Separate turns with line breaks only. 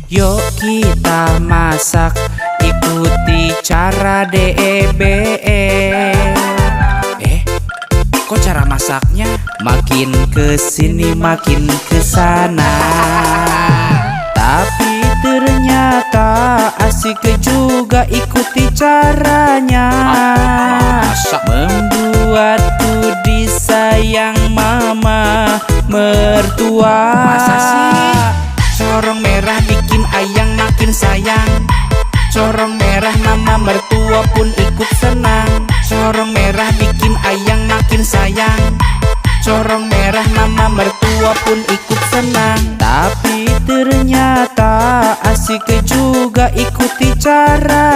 Yuk kita masak, ikuti cara DEBL. Kok cara masaknya makin kesini makin kesana, tapi ternyata asik juga ikuti caranya. Membuatku disayang mama mertua. Masa sih? Corong merah bikin ayang makin sayang. Corong merah mama mertua pun ikut senang. Corong merah bikin ayang makin sayang. Corong merah mama mertua pun ikut senang, tapi ternyata asik juga ikuti cara